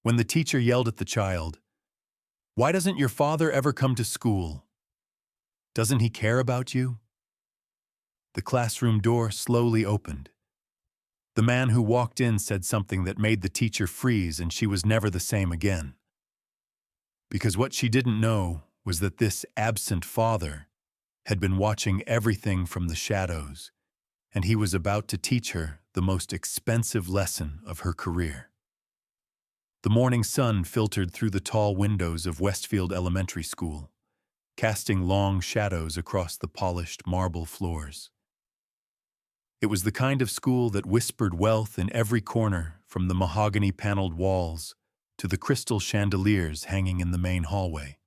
when the teacher yelled at the child, "Why doesn't your father ever come to school? Doesn't he care about you?" The classroom door slowly opened. The man who walked in said something that made the teacher freeze, and she was never the same again. Because what she didn't know was that this absent father had been watching everything from the shadows, and he was about to teach her the most expensive lesson of her career. The morning sun filtered through the tall windows of Westfield Elementary School, casting long shadows across the polished marble floors. It was the kind of school that whispered wealth in every corner, from the mahogany-paneled walls to the crystal chandeliers hanging in the main hallway.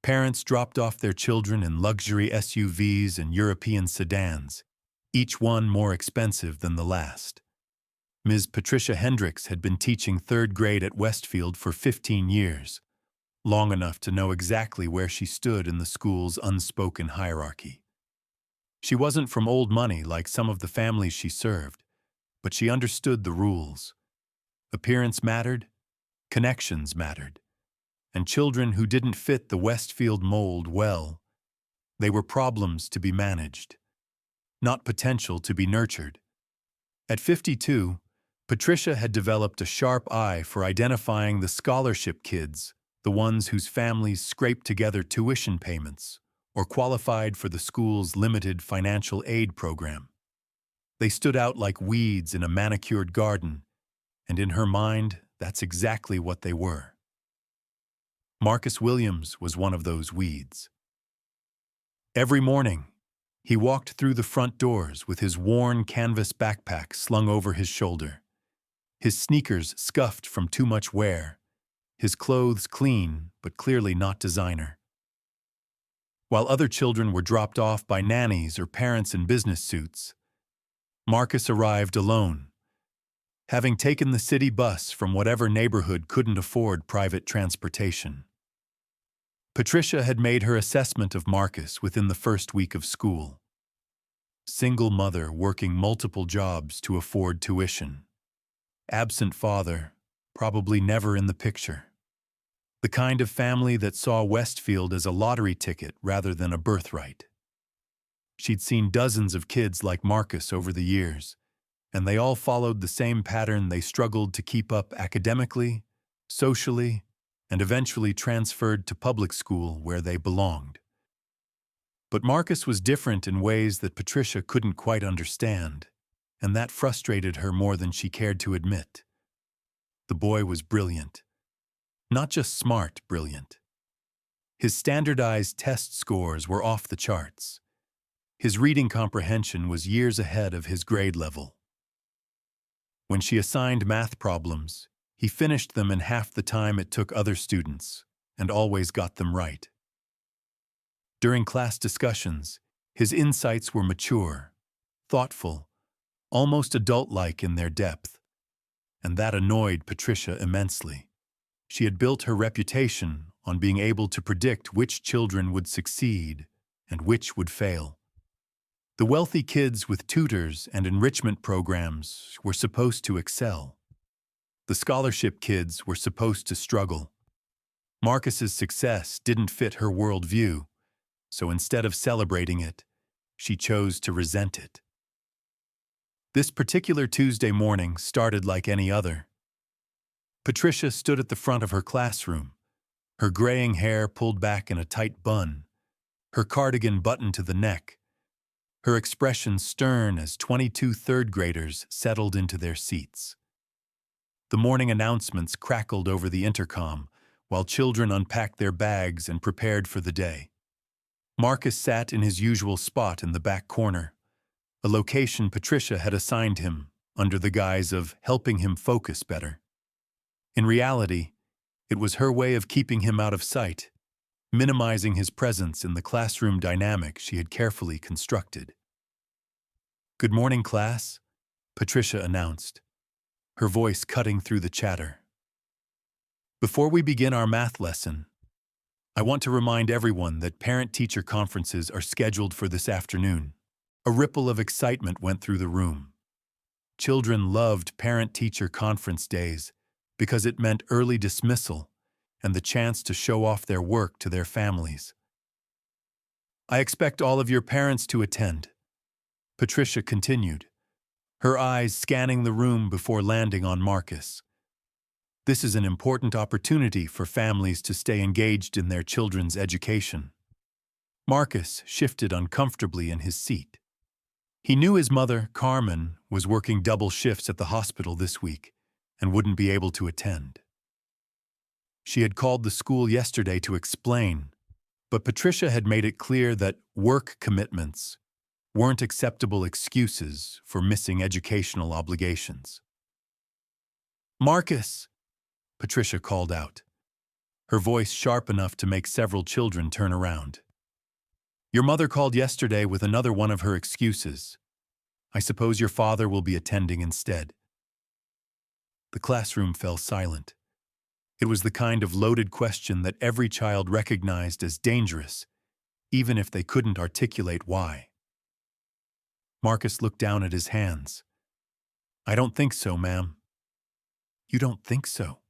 Parents dropped off their children in luxury SUVs and European sedans, each one more expensive than the last. Ms. Patricia Hendricks had been teaching third grade at Westfield for 15 years, long enough to know exactly where she stood in the school's unspoken hierarchy. She wasn't from old money like some of the families she served, but she understood the rules. Appearance mattered, connections mattered, and children who didn't fit the Westfield mold, well, they were problems to be managed, not potential to be nurtured. At 52, Patricia had developed a sharp eye for identifying the scholarship kids, the ones whose families scraped together tuition payments or qualified for the school's limited financial aid program. They stood out like weeds in a manicured garden, and in her mind, that's exactly what they were. Marcus Williams was one of those weeds. Every morning, he walked through the front doors with his worn canvas backpack slung over his shoulder, his sneakers scuffed from too much wear, his clothes clean but clearly not designer. While other children were dropped off by nannies or parents in business suits, Marcus arrived alone, having taken the city bus from whatever neighborhood couldn't afford private transportation. Patricia had made her assessment of Marcus within the first week of school. Single mother working multiple jobs to afford tuition. Absent father, probably never in the picture. The kind of family that saw Westfield as a lottery ticket rather than a birthright. She'd seen dozens of kids like Marcus over the years, and they all followed the same pattern. They struggled to keep up academically, socially, and eventually transferred to public school where they belonged. But Marcus was different in ways that Patricia couldn't quite understand, and that frustrated her more than she cared to admit. The boy was brilliant. Not just smart brilliant. His standardized test scores were off the charts. His reading comprehension was years ahead of his grade level. When she assigned math problems, he finished them in half the time it took other students, and always got them right. During class discussions, his insights were mature, thoughtful, almost adult-like in their depth, and that annoyed Patricia immensely. She had built her reputation on being able to predict which children would succeed and which would fail. The wealthy kids with tutors and enrichment programs were supposed to excel. The scholarship kids were supposed to struggle. Marcus's success didn't fit her worldview, so instead of celebrating it, she chose to resent it. This particular Tuesday morning started like any other. Patricia stood at the front of her classroom, her graying hair pulled back in a tight bun, her cardigan buttoned to the neck, her expression stern as 22 third graders settled into their seats. The morning announcements crackled over the intercom while children unpacked their bags and prepared for the day. Marcus sat in his usual spot in the back corner, a location Patricia had assigned him under the guise of helping him focus better. In reality, it was her way of keeping him out of sight, minimizing his presence in the classroom dynamic she had carefully constructed. "Good morning, class," Patricia announced, her voice cutting through the chatter. "Before we begin our math lesson, I want to remind everyone that parent-teacher conferences are scheduled for this afternoon." A ripple of excitement went through the room. Children loved parent-teacher conference days because it meant early dismissal and the chance to show off their work to their families. I expect all of your parents to attend, Patricia continued, her eyes scanning the room before landing on Marcus. This is an important opportunity for families to stay engaged in their children's education. Marcus shifted uncomfortably in his seat. He knew his mother, Carmen, was working double shifts at the hospital this week and wouldn't be able to attend. She had called the school yesterday to explain, but Patricia had made it clear that work commitments weren't acceptable excuses for missing educational obligations. "Marcus," Patricia called out, her voice sharp enough to make several children turn around. "Your mother called yesterday with another one of her excuses. I suppose your father will be attending instead." The classroom fell silent. It was the kind of loaded question that every child recognized as dangerous, even if they couldn't articulate why. Marcus looked down at his hands. "I don't think so, ma'am." "You don't think so?"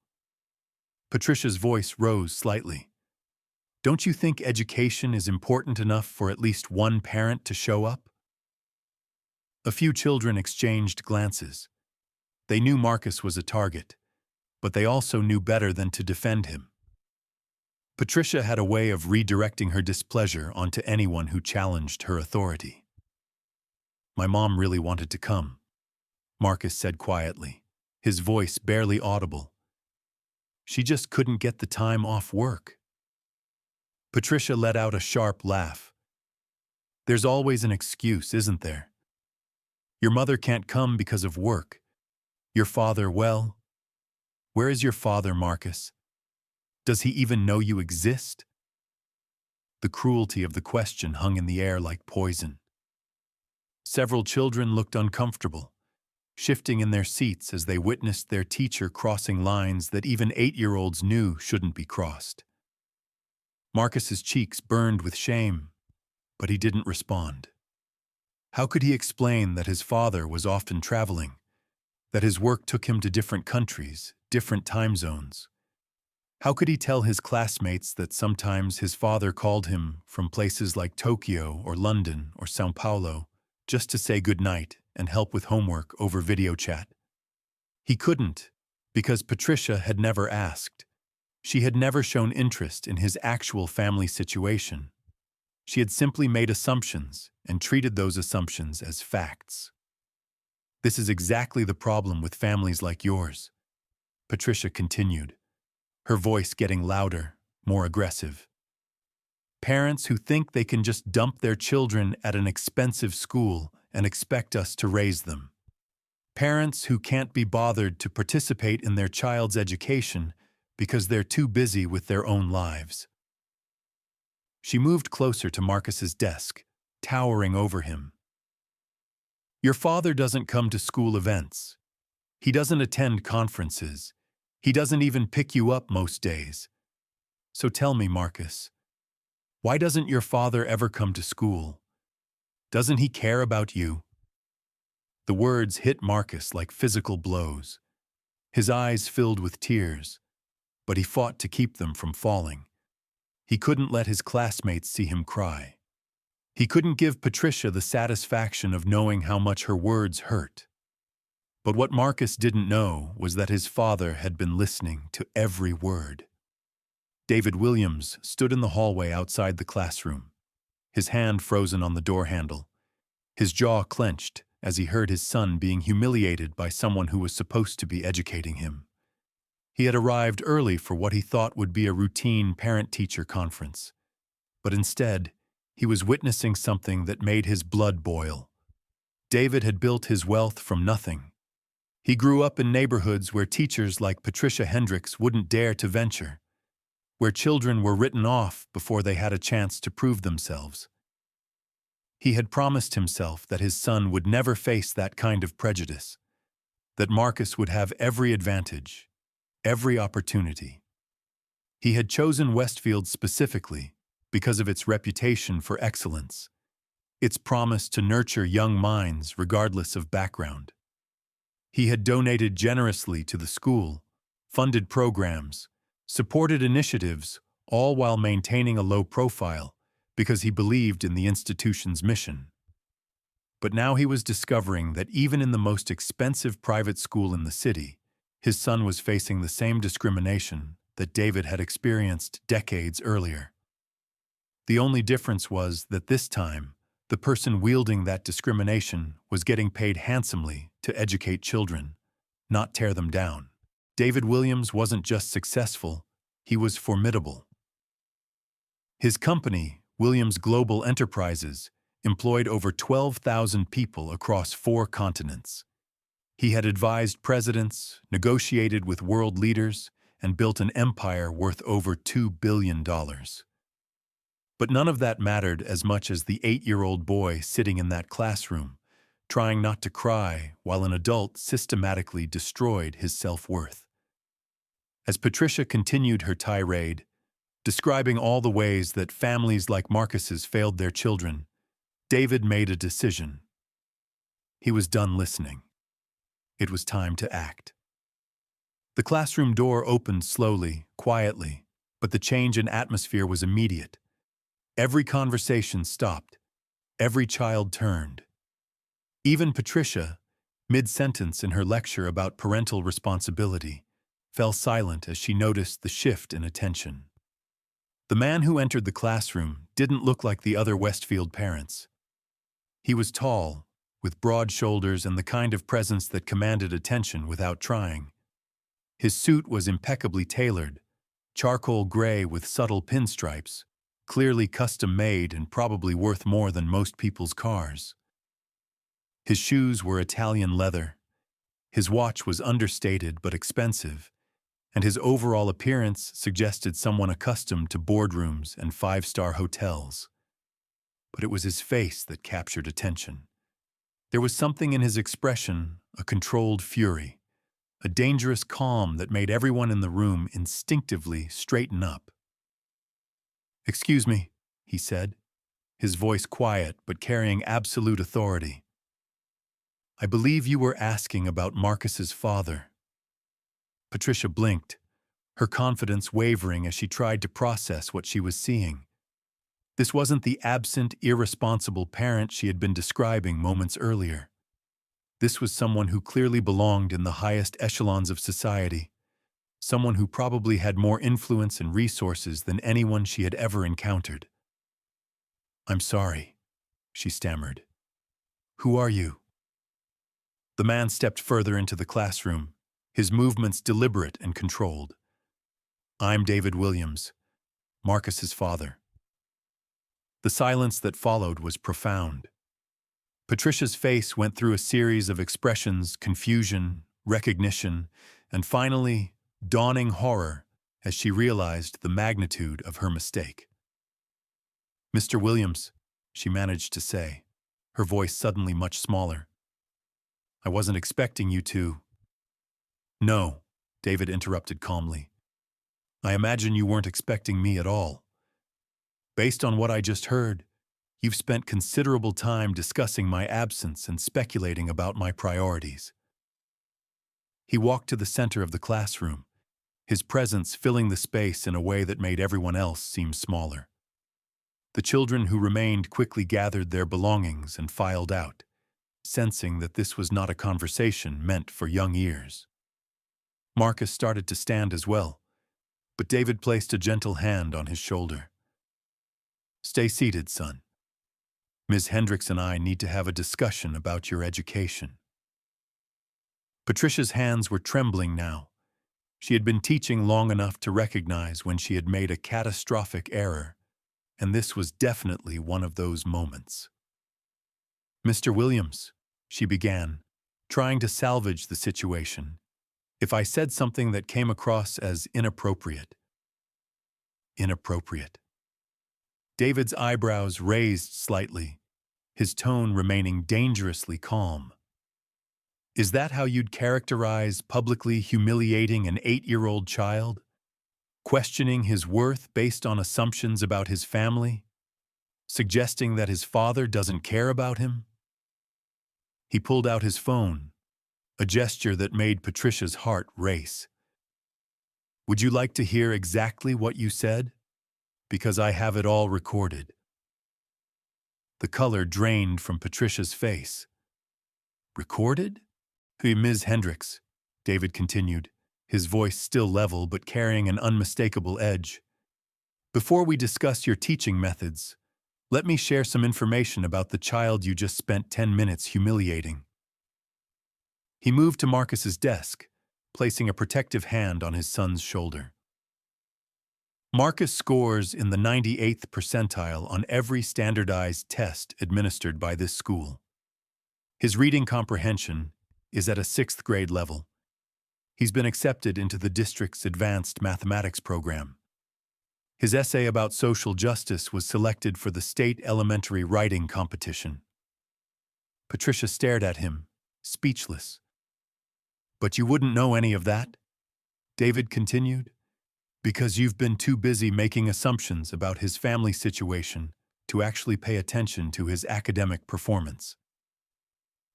Patricia's voice rose slightly. "Don't you think education is important enough for at least one parent to show up?" A few children exchanged glances. They knew Marcus was a target, but they also knew better than to defend him. Patricia had a way of redirecting her displeasure onto anyone who challenged her authority. "My mom really wanted to come," Marcus said quietly, his voice barely audible. "She just couldn't get the time off work." Patricia let out a sharp laugh. "There's always an excuse, isn't there? Your mother can't come because of work. Your father, well, where is your father, Marcus? Does he even know you exist?" The cruelty of the question hung in the air like poison. Several children looked uncomfortable, shifting in their seats as they witnessed their teacher crossing lines that even 8-year-olds knew shouldn't be crossed. Marcus's cheeks burned with shame, but he didn't respond. How could he explain that his father was often traveling, that his work took him to different countries, different time zones? How could he tell his classmates that sometimes his father called him from places like Tokyo or London or São Paulo just to say goodnight and help with homework over video chat? He couldn't, because Patricia had never asked. She had never shown interest in his actual family situation. She had simply made assumptions and treated those assumptions as facts. "This is exactly the problem with families like yours," Patricia continued, her voice getting louder, more aggressive. "Parents who think they can just dump their children at an expensive school and expect us to raise them. Parents who can't be bothered to participate in their child's education because they're too busy with their own lives." She moved closer to Marcus's desk, towering over him. "Your father doesn't come to school events. He doesn't attend conferences. He doesn't even pick you up most days. So tell me, Marcus, why doesn't your father ever come to school? Doesn't he care about you?" The words hit Marcus like physical blows. His eyes filled with tears, but he fought to keep them from falling. He couldn't let his classmates see him cry. He couldn't give Patricia the satisfaction of knowing how much her words hurt. But what Marcus didn't know was that his father had been listening to every word. David Williams stood in the hallway outside the classroom, his hand frozen on the door handle, his jaw clenched as he heard his son being humiliated by someone who was supposed to be educating him. He had arrived early for what he thought would be a routine parent-teacher conference, but instead, he was witnessing something that made his blood boil. David had built his wealth from nothing. He grew up in neighborhoods where teachers like Patricia Hendricks wouldn't dare to venture, where children were written off before they had a chance to prove themselves. He had promised himself that his son would never face that kind of prejudice, that Marcus would have every advantage, every opportunity. He had chosen Westfield specifically because of its reputation for excellence, its promise to nurture young minds regardless of background. He had donated generously to the school, funded programs, supported initiatives, all while maintaining a low profile because he believed in the institution's mission. But now he was discovering that even in the most expensive private school in the city, his son was facing the same discrimination that David had experienced decades earlier. The only difference was that this time, the person wielding that discrimination was getting paid handsomely to educate children, not tear them down. David Williams wasn't just successful, he was formidable. His company, Williams Global Enterprises, employed over 12,000 people across 4 continents. He had advised presidents, negotiated with world leaders, and built an empire worth over $2 billion. But none of that mattered as much as the 8-year-old boy sitting in that classroom, trying not to cry while an adult systematically destroyed his self-worth. As Patricia continued her tirade, describing all the ways that families like Marcus's failed their children, David made a decision. He was done listening. It was time to act. The classroom door opened slowly, quietly, but the change in atmosphere was immediate. Every conversation stopped. Every child turned. Even Patricia, mid-sentence in her lecture about parental responsibility, fell silent as she noticed the shift in attention. The man who entered the classroom didn't look like the other Westfield parents. He was tall, with broad shoulders and the kind of presence that commanded attention without trying. His suit was impeccably tailored, charcoal gray with subtle pinstripes, clearly custom-made and probably worth more than most people's cars. His shoes were Italian leather. His watch was understated but expensive, and his overall appearance suggested someone accustomed to boardrooms and 5-star hotels. But it was his face that captured attention. There was something in his expression, a controlled fury, a dangerous calm that made everyone in the room instinctively straighten up. "Excuse me," he said, his voice quiet but carrying absolute authority. "I believe you were asking about Marcus's father." Patricia blinked, her confidence wavering as she tried to process what she was seeing. This wasn't the absent, irresponsible parent she had been describing moments earlier. This was someone who clearly belonged in the highest echelons of society, someone who probably had more influence and resources than anyone she had ever encountered. "I'm sorry," she stammered. "Who are you?" The man stepped further into the classroom, his movements deliberate and controlled. "I'm David Williams, Marcus's father." The silence that followed was profound. Patricia's face went through a series of expressions: confusion, recognition, and finally, dawning horror as she realized the magnitude of her mistake. "Mr. Williams," she managed to say, her voice suddenly much smaller. "I wasn't expecting you to—" "No," David interrupted calmly. "I imagine you weren't expecting me at all. Based on what I just heard, you've spent considerable time discussing my absence and speculating about my priorities." He walked to the center of the classroom, his presence filling the space in a way that made everyone else seem smaller. The children who remained quickly gathered their belongings and filed out, sensing that this was not a conversation meant for young ears. Marcus started to stand as well, but David placed a gentle hand on his shoulder. "Stay seated, son. Ms. Hendricks and I need to have a discussion about your education." Patricia's hands were trembling now. She had been teaching long enough to recognize when she had made a catastrophic error, and this was definitely one of those moments. "Mr. Williams," she began, trying to salvage the situation, "if I said something that came across as inappropriate." Inappropriate. David's eyebrows raised slightly, his tone remaining dangerously calm. "Is that how you'd characterize publicly humiliating an 8-year-old child? Questioning his worth based on assumptions about his family? Suggesting that his father doesn't care about him?" He pulled out his phone, a gesture that made Patricia's heart race. Would you like to hear exactly what you said? Because I have it all recorded. The color drained from Patricia's face. Recorded? Hey, Ms. Hendricks, David continued, his voice still level but carrying an unmistakable edge. Before we discuss your teaching methods, let me share some information about the child you just spent 10 minutes humiliating. He moved to Marcus's desk, placing a protective hand on his son's shoulder. Marcus scores in the 98th percentile on every standardized test administered by this school. His reading comprehension is at a 6th grade level. He's been accepted into the district's advanced mathematics program. His essay about social justice was selected for the state elementary writing competition. Patricia stared at him, speechless. But you wouldn't know any of that? David continued. Because you've been too busy making assumptions about his family situation to actually pay attention to his academic performance.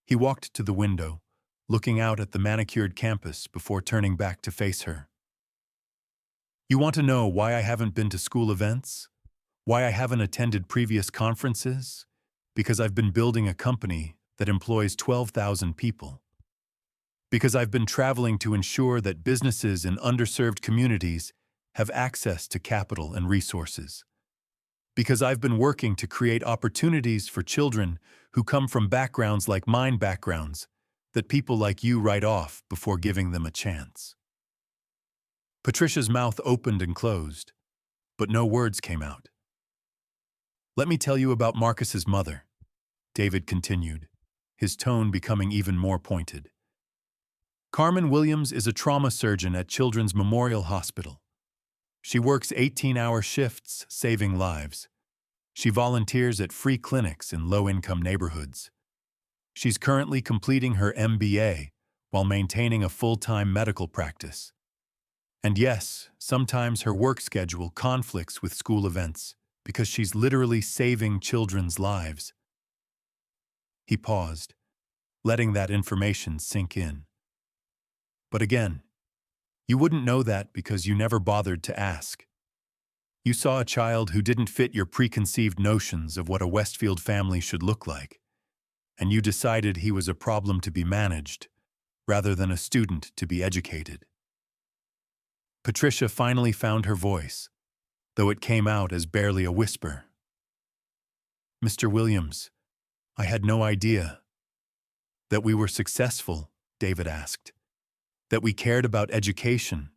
He walked to the window, looking out at the manicured campus before turning back to face her. You want to know why I haven't been to school events? Why I haven't attended previous conferences? Because I've been building a company that employs 12,000 people. Because I've been traveling to ensure that businesses in underserved communities have access to capital and resources. Because I've been working to create opportunities for children who come from backgrounds like mine backgrounds that people like you write off before giving them a chance. Patricia's mouth opened and closed, but no words came out. Let me tell you about Marcus's mother, David continued, his tone becoming even more pointed. Carmen Williams is a trauma surgeon at Children's Memorial Hospital. She works 18-hour shifts, saving lives. She volunteers at free clinics in low-income neighborhoods. She's currently completing her MBA while maintaining a full-time medical practice. And yes, sometimes her work schedule conflicts with school events because she's literally saving children's lives. He paused, letting that information sink in. But again, you wouldn't know that because you never bothered to ask. You saw a child who didn't fit your preconceived notions of what a Westfield family should look like, and you decided he was a problem to be managed, rather than a student to be educated. Patricia finally found her voice, though it came out as barely a whisper. Mr. Williams, I had no idea. That we were successful, David asked. That we cared about education,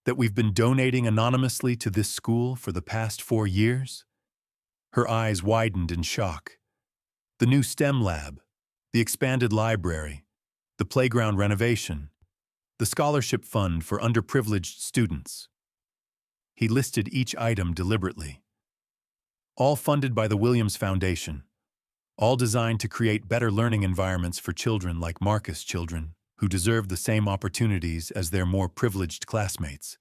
that we've been donating anonymously to this school for the past 4 years? Her eyes widened in shock. The new STEM lab, the expanded library, the playground renovation, the scholarship fund for underprivileged students. He listed each item deliberately. All funded by the Williams Foundation, all designed to create better learning environments for children like Marcus' children, who deserve the same opportunities as their more privileged classmates.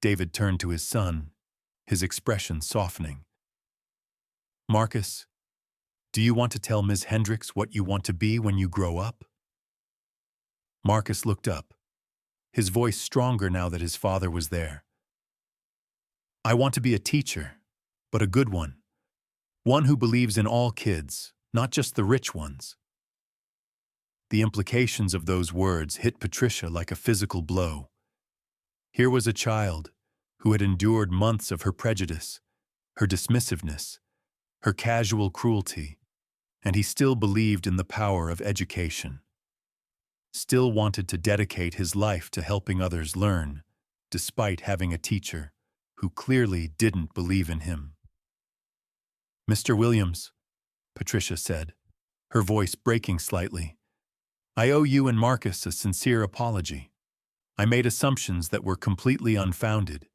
David turned to his son, his expression softening. Marcus, do you want to tell Ms. Hendricks what you want to be when you grow up? Marcus looked up, his voice stronger now that his father was there. I want to be a teacher, but a good one. One who believes in all kids, not just the rich ones. The implications of those words hit Patricia like a physical blow. Here was a child who had endured months of her prejudice, her dismissiveness, her casual cruelty, and he still believed in the power of education. Still wanted to dedicate his life to helping others learn, despite having a teacher who clearly didn't believe in him. Mr. Williams, Patricia said, her voice breaking slightly, I owe you and Marcus a sincere apology. I made assumptions that were completely unfounded,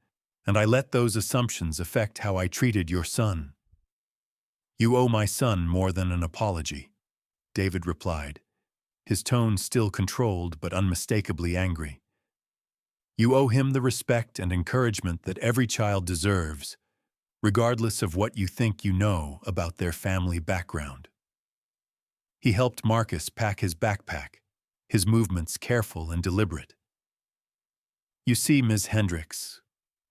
and I let those assumptions affect how I treated your son. You owe my son more than an apology, David replied, his tone still controlled but unmistakably angry. You owe him the respect and encouragement that every child deserves, regardless of what you think you know about their family background. He helped Marcus pack his backpack, his movements careful and deliberate. You see, Ms. Hendricks,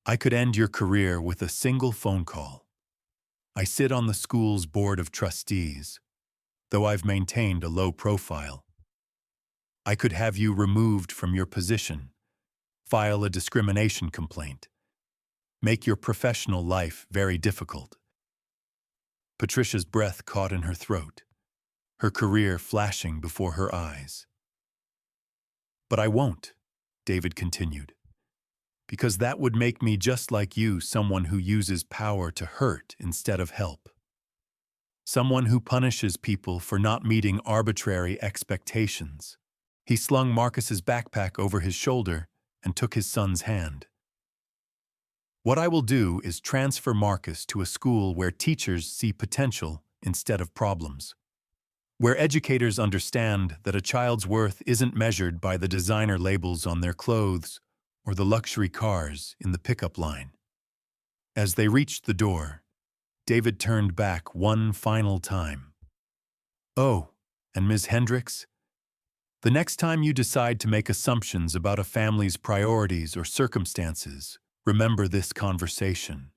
I could end your career with a single phone call. I sit on the school's board of trustees, though I've maintained a low profile. I could have you removed from your position, file a discrimination complaint, make your professional life very difficult. Patricia's breath caught in her throat, her career flashing before her eyes. But I won't, David continued, because that would make me just like you, someone who uses power to hurt instead of help. Someone who punishes people for not meeting arbitrary expectations. He slung Marcus's backpack over his shoulder and took his son's hand. What I will do is transfer Marcus to a school where teachers see potential instead of problems, where educators understand that a child's worth isn't measured by the designer labels on their clothes or the luxury cars in the pickup line. As they reached the door, David turned back one final time. Oh, and Ms. Hendricks, the next time you decide to make assumptions about a family's priorities or circumstances, remember this conversation.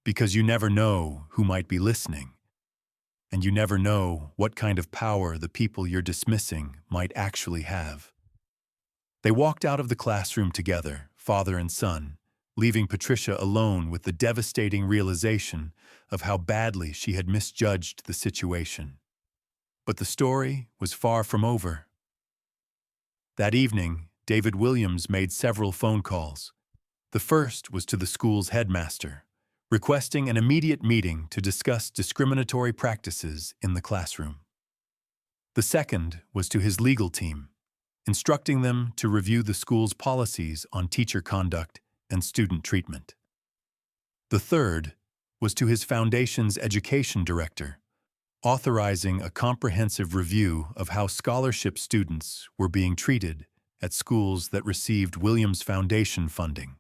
Because you never know who might be listening, and you never know what kind of power the people you're dismissing might actually have. They walked out of the classroom together, father and son, leaving Patricia alone with the devastating realization of how badly she had misjudged the situation. But the story was far from over. That evening, David Williams made several phone calls. The first was to the school's headmaster, requesting an immediate meeting to discuss discriminatory practices in the classroom. The second was to his legal team, instructing them to review the school's policies on teacher conduct and student treatment. The third was to his foundation's education director, authorizing a comprehensive review of how scholarship students were being treated at schools that received Williams Foundation funding.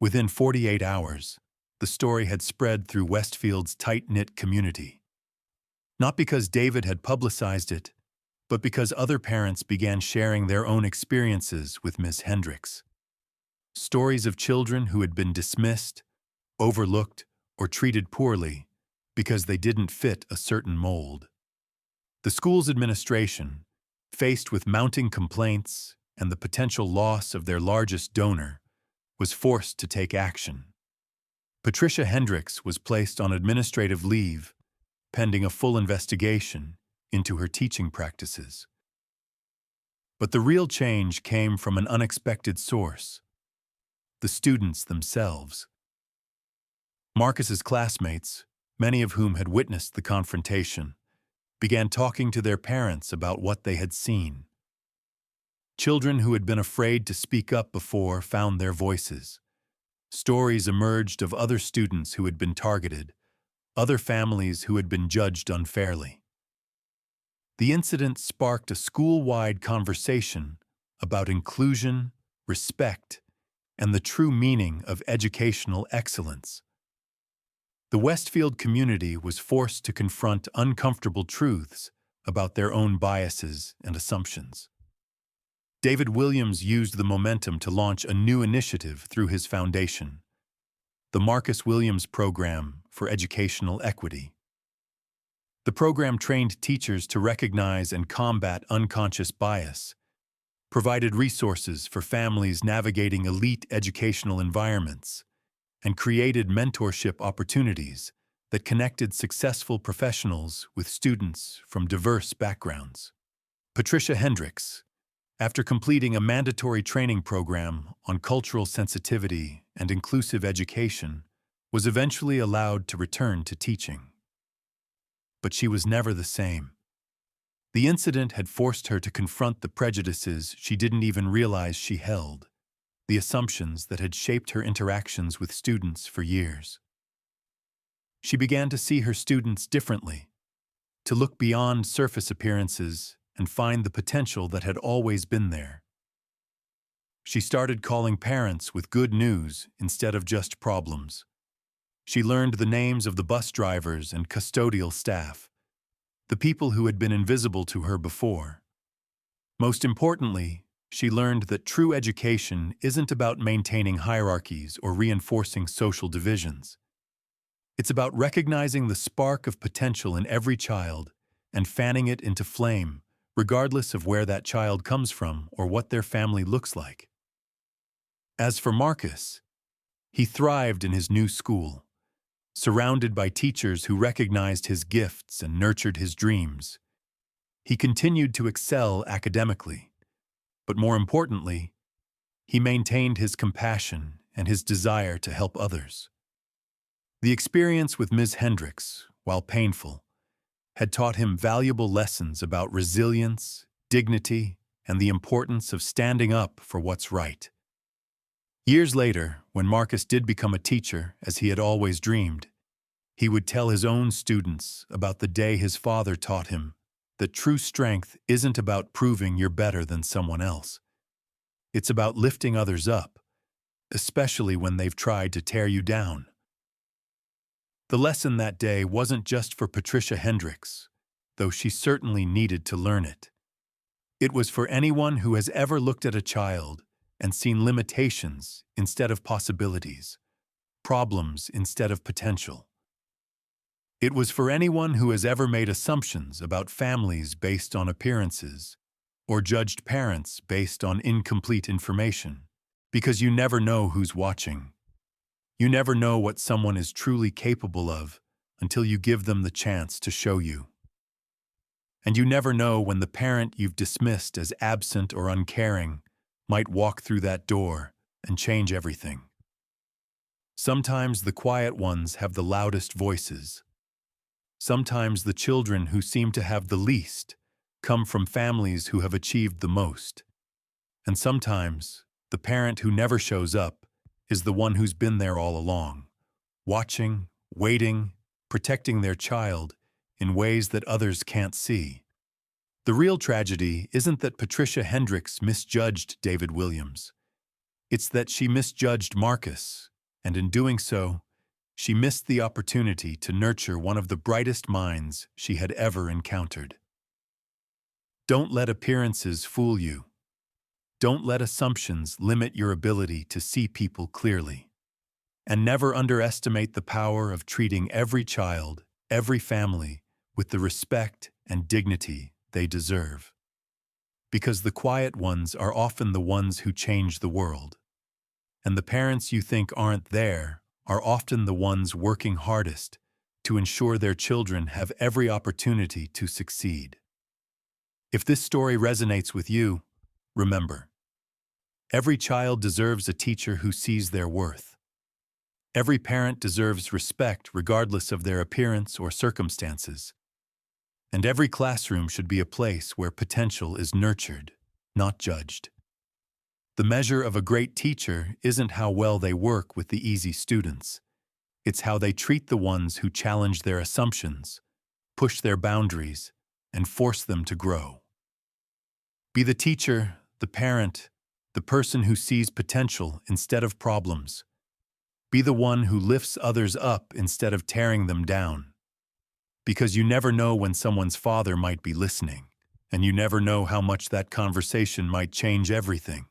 Within 48 hours, the story had spread through Westfield's tight-knit community. Not because David had publicized it, but because other parents began sharing their own experiences with Ms. Hendricks. Stories of children who had been dismissed, overlooked, or treated poorly because they didn't fit a certain mold. The school's administration, faced with mounting complaints and the potential loss of their largest donor, was forced to take action. Patricia Hendricks was placed on administrative leave, pending a full investigation into her teaching practices. But the real change came from an unexpected source: the students themselves. Marcus's classmates, many of whom had witnessed the confrontation, began talking to their parents about what they had seen. Children who had been afraid to speak up before found their voices. Stories emerged of other students who had been targeted, other families who had been judged unfairly. The incident sparked a school-wide conversation about inclusion, respect, and the true meaning of educational excellence. The Westfield community was forced to confront uncomfortable truths about their own biases and assumptions. David Williams used the momentum to launch a new initiative through his foundation, the Marcus Williams Program for Educational Equity. The program trained teachers to recognize and combat unconscious bias, provided resources for families navigating elite educational environments, and created mentorship opportunities that connected successful professionals with students from diverse backgrounds. Patricia Hendricks, after completing a mandatory training program on cultural sensitivity and inclusive education, was eventually allowed to return to teaching. But she was never the same. The incident had forced her to confront the prejudices she didn't even realize she held, the assumptions that had shaped her interactions with students for years. She began to see her students differently, to look beyond surface appearances and find the potential that had always been there. She started calling parents with good news instead of just problems. She learned the names of the bus drivers and custodial staff, the people who had been invisible to her before. Most importantly, she learned that true education isn't about maintaining hierarchies or reinforcing social divisions. It's about recognizing the spark of potential in every child and fanning it into flame, regardless of where that child comes from or what their family looks like. As for Marcus, he thrived in his new school, surrounded by teachers who recognized his gifts and nurtured his dreams. He continued to excel academically, but more importantly, he maintained his compassion and his desire to help others. The experience with Ms. Hendricks, while painful, had taught him valuable lessons about resilience, dignity, and the importance of standing up for what's right. Years later, when Marcus did become a teacher, as he had always dreamed, he would tell his own students about the day his father taught him that true strength isn't about proving you're better than someone else. It's about lifting others up, especially when they've tried to tear you down. The lesson that day wasn't just for Patricia Hendricks, though she certainly needed to learn it. It was for anyone who has ever looked at a child and seen limitations instead of possibilities, problems instead of potential. It was for anyone who has ever made assumptions about families based on appearances or judged parents based on incomplete information, because you never know who's watching. You never know what someone is truly capable of until you give them the chance to show you. And you never know when the parent you've dismissed as absent or uncaring might walk through that door and change everything. Sometimes the quiet ones have the loudest voices. Sometimes the children who seem to have the least come from families who have achieved the most. And sometimes the parent who never shows up is the one who's been there all along, watching, waiting, protecting their child in ways that others can't see. The real tragedy isn't that Patricia Hendricks misjudged David Williams. It's that she misjudged Marcus, and in doing so, she missed the opportunity to nurture one of the brightest minds she had ever encountered. Don't let appearances fool you. Don't let assumptions limit your ability to see people clearly. And never underestimate the power of treating every child, every family, with the respect and dignity they deserve. Because the quiet ones are often the ones who change the world. And the parents you think aren't there are often the ones working hardest to ensure their children have every opportunity to succeed. If this story resonates with you, remember, every child deserves a teacher who sees their worth. Every parent deserves respect regardless of their appearance or circumstances. And every classroom should be a place where potential is nurtured, not judged. The measure of a great teacher isn't how well they work with the easy students. It's how they treat the ones who challenge their assumptions, push their boundaries, and force them to grow. Be the teacher, the parent, the person who sees potential instead of problems. Be the one who lifts others up instead of tearing them down. Because you never know when someone's father might be listening, and you never know how much that conversation might change everything.